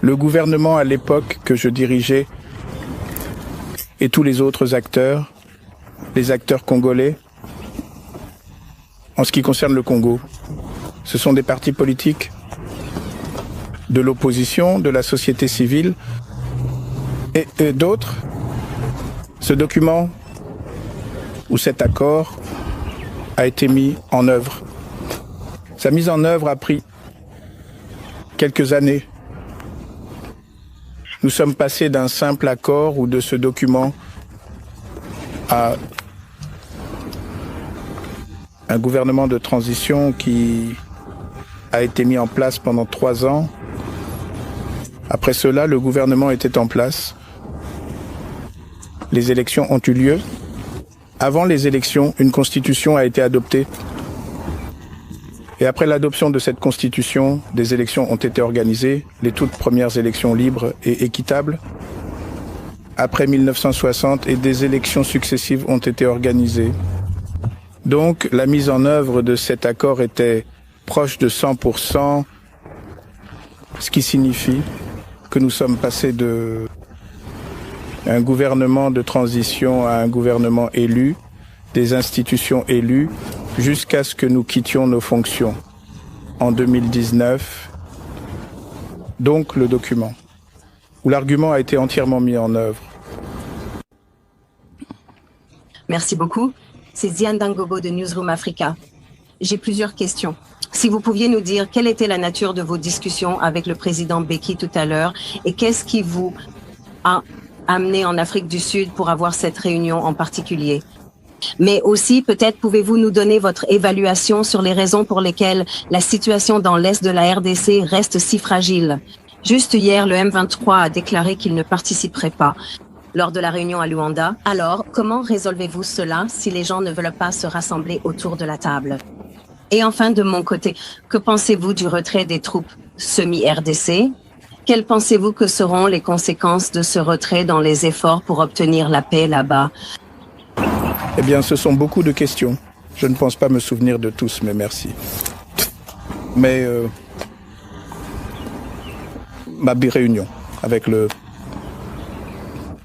Le gouvernement à l'époque que je dirigeais et tous les autres acteurs, les acteurs congolais, en ce qui concerne le Congo, ce sont des partis politiques de l'opposition, de la société civile et d'autres. Ce document ou cet accord a été mis en œuvre. Sa mise en œuvre a pris quelques années. Nous sommes passés d'un simple accord ou de ce document à un gouvernement de transition qui a été mis en place pendant 3 ans. Après cela, le gouvernement était en place. Les élections ont eu lieu. Avant les élections, une constitution a été adoptée. Et après l'adoption de cette constitution, des élections ont été organisées, les toutes premières élections libres et équitables. Après 1960, et des élections successives ont été organisées. Donc, la mise en œuvre de cet accord était proche de 100%, ce qui signifie que nous sommes passés de un gouvernement de transition à un gouvernement élu, des institutions élues, jusqu'à ce que nous quittions nos fonctions en 2019. Donc le document, où l'argument a été entièrement mis en œuvre. Merci beaucoup. C'est Diane Dangobo de Newsroom Africa. J'ai plusieurs questions. Si vous pouviez nous dire quelle était la nature de vos discussions avec le président Mbeki tout à l'heure et qu'est-ce qui vous a amené en Afrique du Sud pour avoir cette réunion en particulier. Mais aussi, peut-être pouvez-vous nous donner votre évaluation sur les raisons pour lesquelles la situation dans l'Est de la RDC reste si fragile. Juste hier, le M23 a déclaré qu'il ne participerait pas lors de la réunion à Luanda. Alors, comment résolvez-vous cela si les gens ne veulent pas se rassembler autour de la table? Et enfin, de mon côté, que pensez-vous du retrait des troupes semi-RDC? Quelles pensez-vous que seront les conséquences de ce retrait dans les efforts pour obtenir la paix là-bas? Eh bien, ce sont beaucoup de questions. Je ne pense pas me souvenir de tous, mais merci. Mais ma réunion avec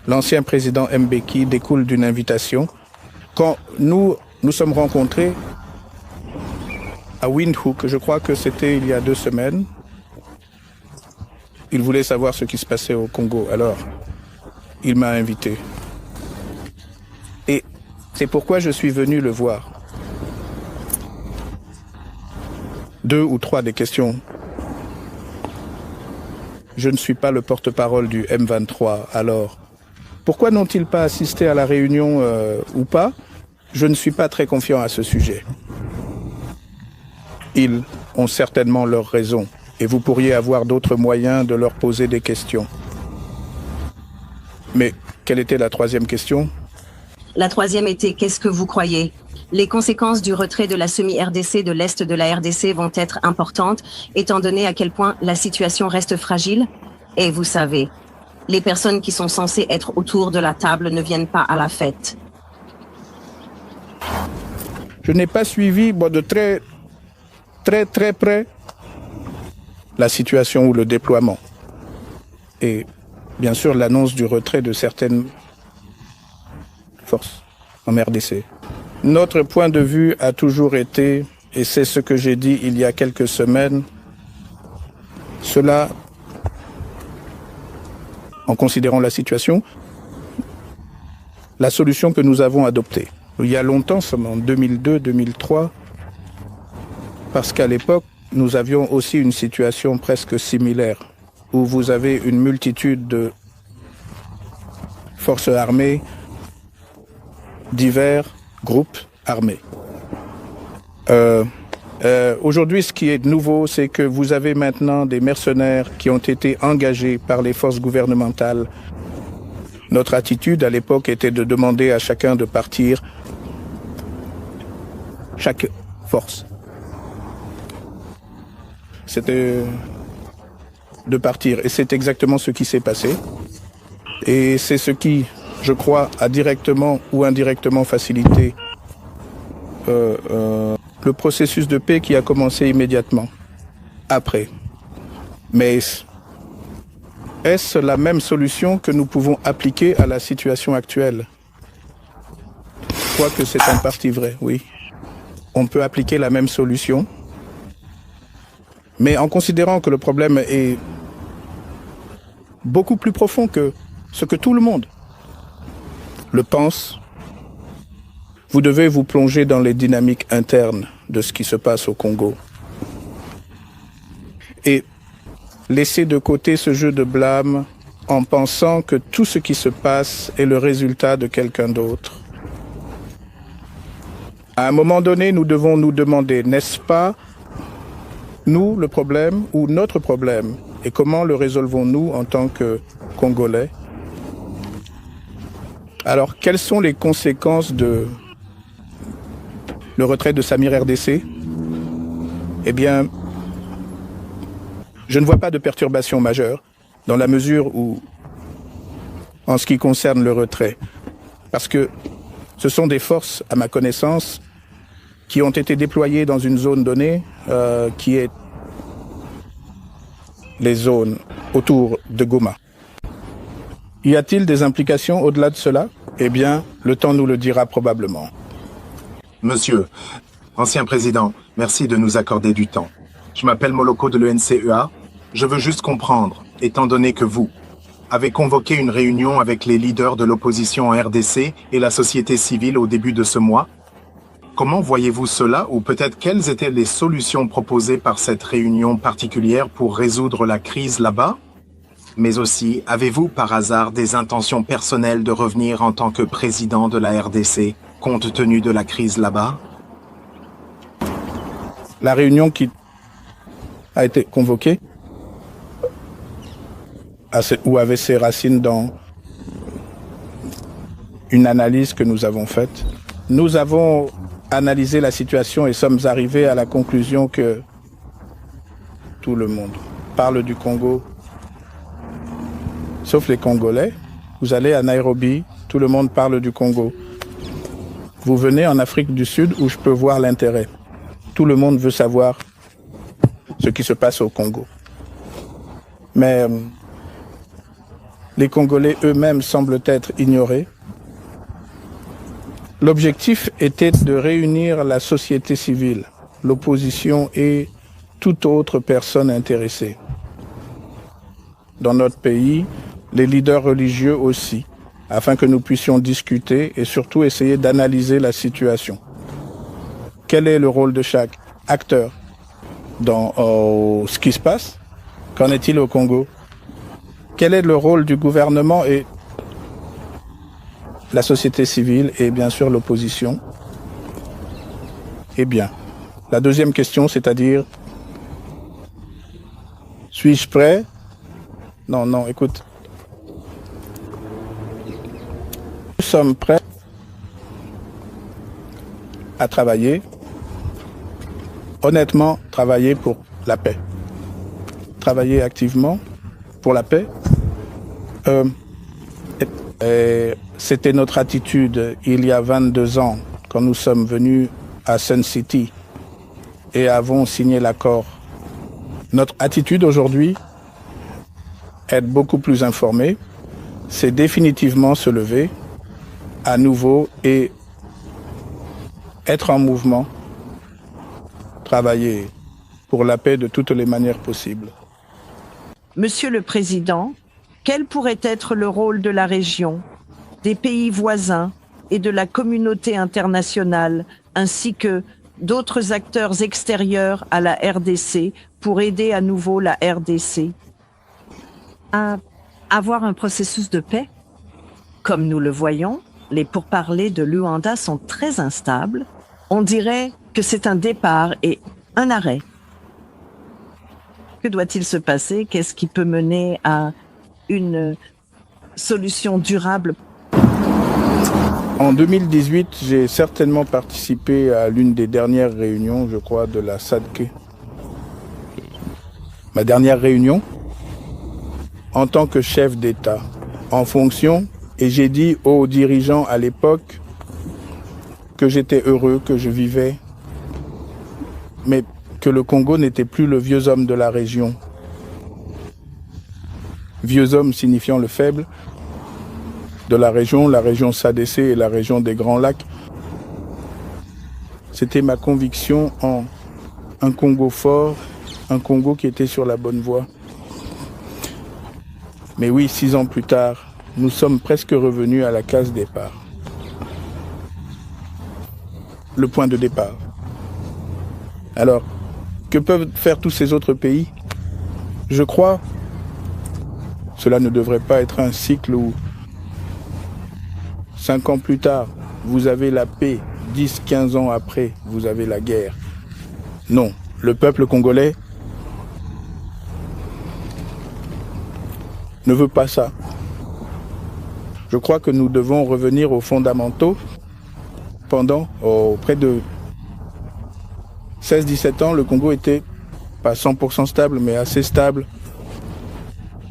l'ancien président Mbeki découle d'une invitation. Quand nous sommes rencontrés à Windhoek, je crois que c'était il y a 2 semaines, il voulait savoir ce qui se passait au Congo. Alors, il m'a invité. Et c'est pourquoi je suis venu le voir. 2 ou 3 des questions. Je ne suis pas le porte-parole du M23. Alors, pourquoi n'ont-ils pas assisté à la réunion ou pas? Je ne suis pas très confiant à ce sujet. Ils ont certainement leurs raisons. Et vous pourriez avoir d'autres moyens de leur poser des questions. Mais quelle était la 3e question? La 3e était, qu'est-ce que vous croyez? Les conséquences du retrait de la semi-RDC de l'Est de la RDC vont être importantes, étant donné à quel point la situation reste fragile. Et vous savez, les personnes qui sont censées être autour de la table ne viennent pas à la fête. Je n'ai pas suivi de très près la situation ou le déploiement. Et bien sûr l'annonce du retrait de certaines forces en RDC. Notre point de vue a toujours été, et c'est ce que j'ai dit il y a quelques semaines, cela, en considérant la situation, la solution que nous avons adoptée. Il y a longtemps, en 2002-2003, parce qu'à l'époque, nous avions aussi une situation presque similaire, où vous avez une multitude de forces armées, divers groupes armés. Aujourd'hui, ce qui est nouveau, c'est que vous avez maintenant des mercenaires qui ont été engagés par les forces gouvernementales. Notre attitude à l'époque était de demander à chacun de partir, chaque force. C'était de partir. Et c'est exactement ce qui s'est passé. Et c'est ce qui, je crois, a directement ou indirectement facilité le processus de paix qui a commencé immédiatement après. Mais est-ce la même solution que nous pouvons appliquer à la situation actuelle? Quoique c'est en partie vrai, oui. On peut appliquer la même solution, mais en considérant que le problème est beaucoup plus profond que ce que tout le monde le pense, vous devez vous plonger dans les dynamiques internes de ce qui se passe au Congo et laisser de côté ce jeu de blâme en pensant que tout ce qui se passe est le résultat de quelqu'un d'autre. À un moment donné, nous devons nous demander, n'est-ce pas nous le problème ou notre problème? Et comment le résolvons-nous en tant que Congolais? Alors, quelles sont les conséquences de le retrait de Samir RDC? Eh bien, je ne vois pas de perturbation majeure dans la mesure où, en ce qui concerne le retrait, parce que ce sont des forces, à ma connaissance, qui ont été déployées dans une zone donnée, qui est les zones autour de Goma. Y a-t-il des implications au-delà de cela? Eh bien, le temps nous le dira probablement. Monsieur, ancien président, merci de nous accorder du temps. Je m'appelle Moloko de l'ENCEA. Je veux juste comprendre, étant donné que vous avez convoqué une réunion avec les leaders de l'opposition en RDC et la société civile au début de ce mois, comment voyez-vous cela, ou peut-être quelles étaient les solutions proposées par cette réunion particulière pour résoudre la crise là-bas? Mais aussi, avez-vous par hasard des intentions personnelles de revenir en tant que président de la RDC, compte tenu de la crise là-bas? La réunion qui a été convoquée ou avait ses racines dans une analyse que nous avons faite. Nous avons analysé la situation et sommes arrivés à la conclusion que tout le monde parle du Congo, sauf les Congolais. Vous allez à Nairobi, tout le monde parle du Congo. Vous venez en Afrique du Sud où je peux voir l'intérêt. Tout le monde veut savoir ce qui se passe au Congo. Mais les Congolais eux-mêmes semblent être ignorés. L'objectif était de réunir la société civile, l'opposition et toute autre personne intéressée. Dans notre pays, les leaders religieux aussi, afin que nous puissions discuter et surtout essayer d'analyser la situation. Quel est le rôle de chaque acteur dans ce qui se passe? Qu'en est-il au Congo? Quel est le rôle du gouvernement et la société civile et bien sûr l'opposition? Eh bien, la deuxième question, c'est-à-dire, suis-je prêt? Non, écoute. Nous sommes prêts à travailler, honnêtement, travailler pour la paix. Travailler activement pour la paix. C'était notre attitude il y a 22 ans, quand nous sommes venus à Sun City et avons signé l'accord. Notre attitude aujourd'hui, être beaucoup plus informé, c'est définitivement se lever à nouveau et être en mouvement, travailler pour la paix de toutes les manières possibles. Monsieur le Président, quel pourrait être le rôle de la région, des pays voisins et de la communauté internationale, ainsi que d'autres acteurs extérieurs à la RDC pour aider à nouveau la RDC? À avoir un processus de paix? Comme nous le voyons, les pourparlers de Luanda sont très instables. On dirait que c'est un départ et un arrêt. Que doit-il se passer? Qu'est-ce qui peut mener à une solution durable? En 2018, j'ai certainement participé à l'une des dernières réunions, je crois, de la SADC. Ma dernière réunion, en tant que chef d'État, en fonction, et j'ai dit aux dirigeants à l'époque que j'étais heureux, que je vivais, mais que le Congo n'était plus le vieux homme de la région. vieux homme signifiant le faible de la région SADC et la région des Grands Lacs. C'était ma conviction en un Congo fort, un Congo qui était sur la bonne voie. Mais oui, 6 ans plus tard, nous sommes presque revenus à la case départ. Le point de départ. Alors, que peuvent faire tous ces autres pays? Je crois, cela ne devrait pas être un cycle où 5 ans plus tard, vous avez la paix, 10, 15 ans après, vous avez la guerre. Non, le peuple congolais ne veut pas ça. Je crois que nous devons revenir aux fondamentaux pendant près de 16-17 ans, le Congo était pas 100% stable, mais assez stable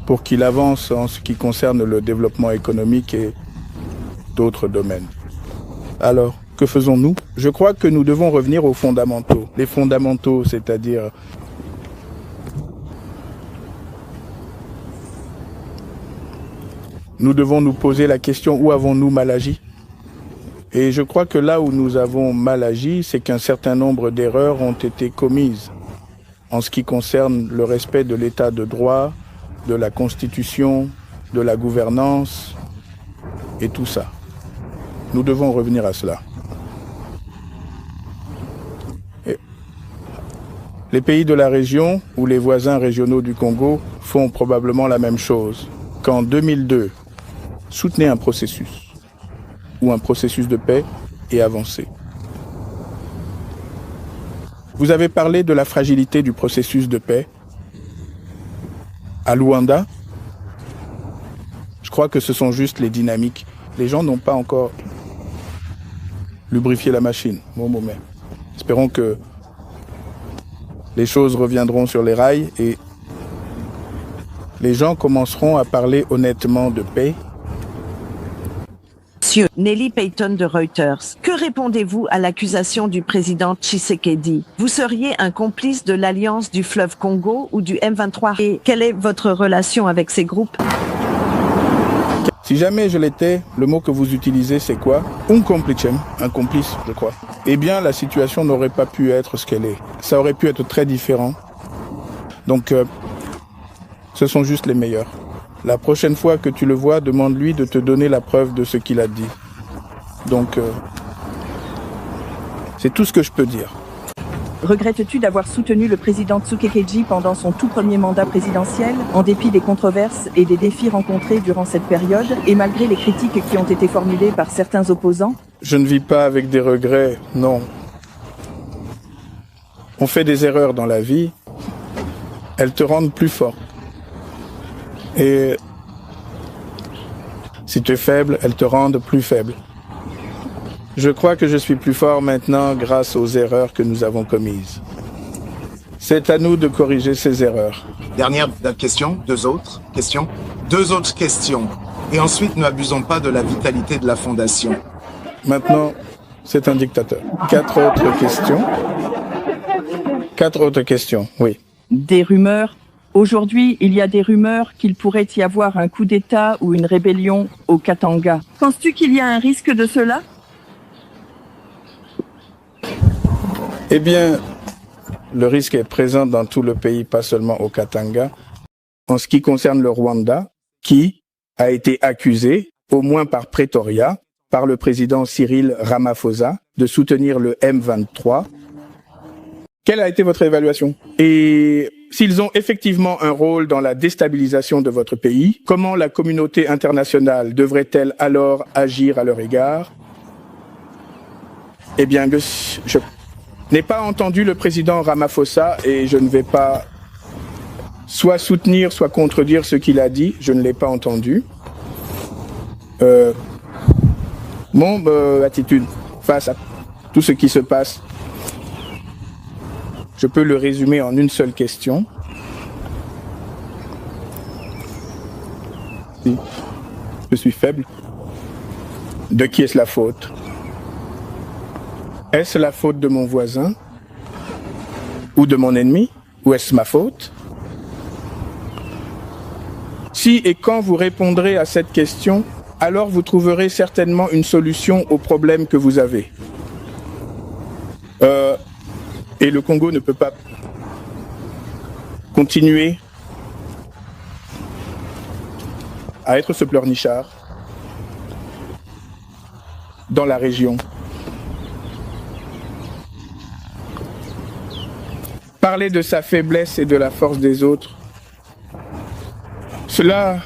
pour qu'il avance en ce qui concerne le développement économique et d'autres domaines. Alors, que faisons-nous? Je crois que nous devons revenir aux fondamentaux. Les fondamentaux, c'est-à-dire nous devons nous poser la question, où avons-nous mal agi? Et je crois que là où nous avons mal agi, c'est qu'un certain nombre d'erreurs ont été commises en ce qui concerne le respect de l'état de droit, de la Constitution, de la gouvernance et tout ça. Nous devons revenir à cela. Et les pays de la région ou les voisins régionaux du Congo font probablement la même chose. Qu'en 2002, soutenez un processus ou un processus de paix et avancez. Vous avez parlé de la fragilité du processus de paix à Luanda. Je crois que ce sont juste les dynamiques. Les gens n'ont pas encore lubrifié la machine. Mais espérons que les choses reviendront sur les rails et les gens commenceront à parler honnêtement de paix. Monsieur Nelly Payton de Reuters, que répondez-vous à l'accusation du président Tshisekedi? Vous seriez un complice de l'Alliance du fleuve Congo ou du M23? Et quelle est votre relation avec ces groupes? Si jamais je l'étais, le mot que vous utilisez, c'est quoi? Un complice, je crois. Eh bien, la situation n'aurait pas pu être ce qu'elle est. Ça aurait pu être très différent. Donc, ce sont juste les meilleurs. La prochaine fois que tu le vois, demande-lui de te donner la preuve de ce qu'il a dit. Donc, c'est tout ce que je peux dire. Regrettes-tu d'avoir soutenu le président Tshisekedi pendant son tout premier mandat présidentiel, en dépit des controverses et des défis rencontrés durant cette période, et malgré les critiques qui ont été formulées par certains opposants? Je ne vis pas avec des regrets, non. On fait des erreurs dans la vie, elles te rendent plus fort. Et si tu es faible, elles te rendent plus faible. Je crois que je suis plus fort maintenant grâce aux erreurs que nous avons commises. C'est à nous de corriger ces erreurs. Dernière question, deux autres questions. Et ensuite, n'abusons pas de la vitalité de la Fondation. Maintenant, c'est un dictateur. 4 autres questions, oui. Des rumeurs. Aujourd'hui, il y a des rumeurs qu'il pourrait y avoir un coup d'État ou une rébellion au Katanga. Penses-tu qu'il y a un risque de cela? Eh bien, le risque est présent dans tout le pays, pas seulement au Katanga. En ce qui concerne le Rwanda, qui a été accusé, au moins par Pretoria, par le président Cyril Ramaphosa, de soutenir le M23. Quelle a été votre évaluation? Et s'ils ont effectivement un rôle dans la déstabilisation de votre pays, comment la communauté internationale devrait-elle alors agir à leur égard? Eh bien, je n'ai pas entendu le président Ramaphosa et je ne vais pas soit soutenir, soit contredire ce qu'il a dit. Je ne l'ai pas entendu. Mon attitude face à tout ce qui se passe, je peux le résumer en une seule question. Si je suis faible, de qui est-ce la faute? Est-ce la faute de mon voisin ou de mon ennemi? Ou est-ce ma faute? Si et quand vous répondrez à cette question, alors vous trouverez certainement une solution au problème que vous avez. Et le Congo ne peut pas continuer à être ce pleurnichard dans la région. Parler de sa faiblesse et de la force des autres, cela,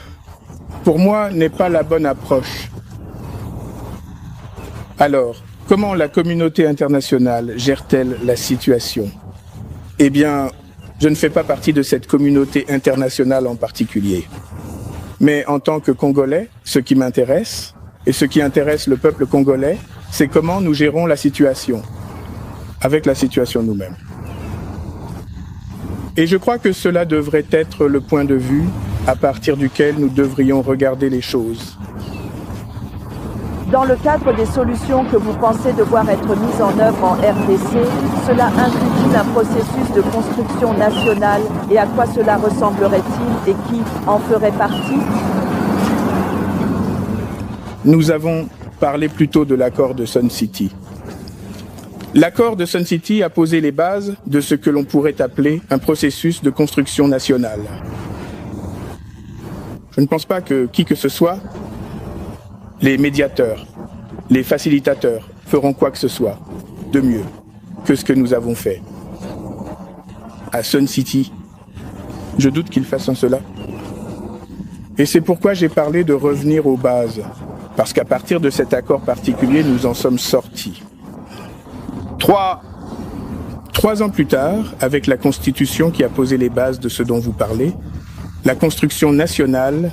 pour moi, n'est pas la bonne approche. Alors, comment la communauté internationale gère-t-elle la situation? Eh bien, je ne fais pas partie de cette communauté internationale en particulier. Mais en tant que Congolais, ce qui m'intéresse, et ce qui intéresse le peuple congolais, c'est comment nous gérons la situation, avec la situation nous-mêmes. Et je crois que cela devrait être le point de vue à partir duquel nous devrions regarder les choses. Dans le cadre des solutions que vous pensez devoir être mises en œuvre en RDC, cela inclut-il un processus de construction nationale et à quoi cela ressemblerait-il et qui en ferait partie? Nous avons parlé plutôt de l'accord de Sun City. L'accord de Sun City a posé les bases de ce que l'on pourrait appeler un processus de construction nationale. Je ne pense pas que qui que ce soit, les médiateurs, les facilitateurs feront quoi que ce soit de mieux que ce que nous avons fait. À Sun City, je doute qu'ils fassent cela. Et c'est pourquoi j'ai parlé de revenir aux bases, parce qu'à partir de cet accord particulier, nous en sommes sortis. Trois ans plus tard, avec la Constitution qui a posé les bases de ce dont vous parlez, la construction nationale,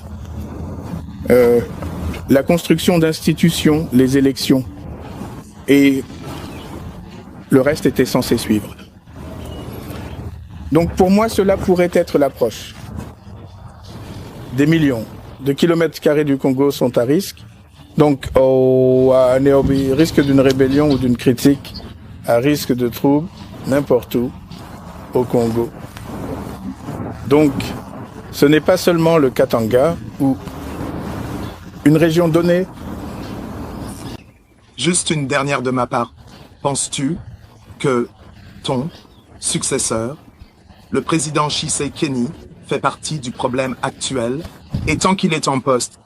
la construction d'institutions, les élections, et le reste était censé suivre. Donc pour moi, cela pourrait être l'approche. Des millions de kilomètres carrés du Congo sont à risque, donc à risque d'une rébellion ou d'une critique, à risque de troubles n'importe où au Congo. Donc, ce n'est pas seulement le Katanga ou une région donnée. Juste une dernière de ma part. Penses-tu que ton successeur, le président Tshisekedi, fait partie du problème actuel et tant qu'il est en poste,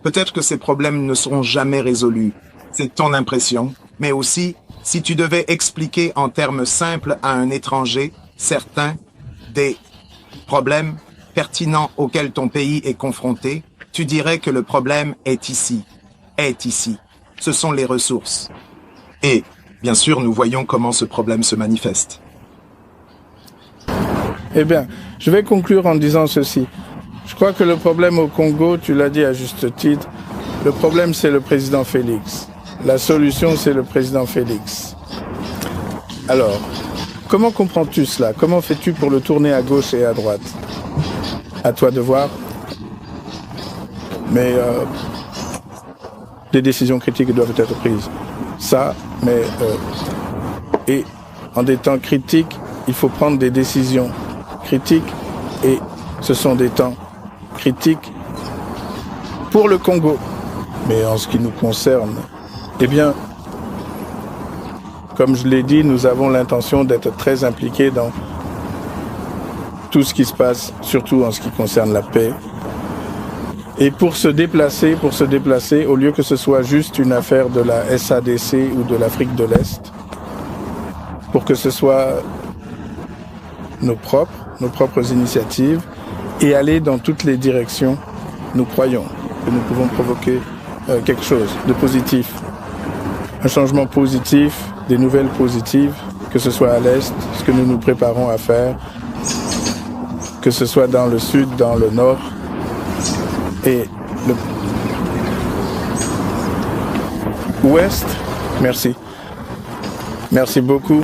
peut-être que ces problèmes ne seront jamais résolus. C'est ton impression, mais aussi si tu devais expliquer en termes simples à un étranger certains des problèmes pertinents auxquels ton pays est confronté, tu dirais que le problème est ici. Ce sont les ressources. Et, bien sûr, nous voyons comment ce problème se manifeste. Eh bien, je vais conclure en disant ceci. Je crois que le problème au Congo, tu l'as dit à juste titre, le problème c'est le président Félix. La solution c'est le président Félix. Alors, comment comprends-tu cela? Comment fais-tu pour le tourner à gauche et à droite? À toi de voir. Mais des décisions critiques doivent être prises. Ça, mais... et en des temps critiques, il faut prendre des décisions critiques et ce sont des temps critiques pour le Congo. Mais en ce qui nous concerne, eh bien, comme je l'ai dit, nous avons l'intention d'être très impliqués dans tout ce qui se passe, surtout en ce qui concerne la paix. Et pour se déplacer, au lieu que ce soit juste une affaire de la SADC ou de l'Afrique de l'Est, pour que ce soit nos propres initiatives, et aller dans toutes les directions, nous croyons que nous pouvons provoquer quelque chose de positif. Un changement positif, des nouvelles positives, que ce soit à l'Est, ce que nous nous préparons à faire, que ce soit dans le Sud, dans le Nord, et le Ouest. Merci. Merci beaucoup.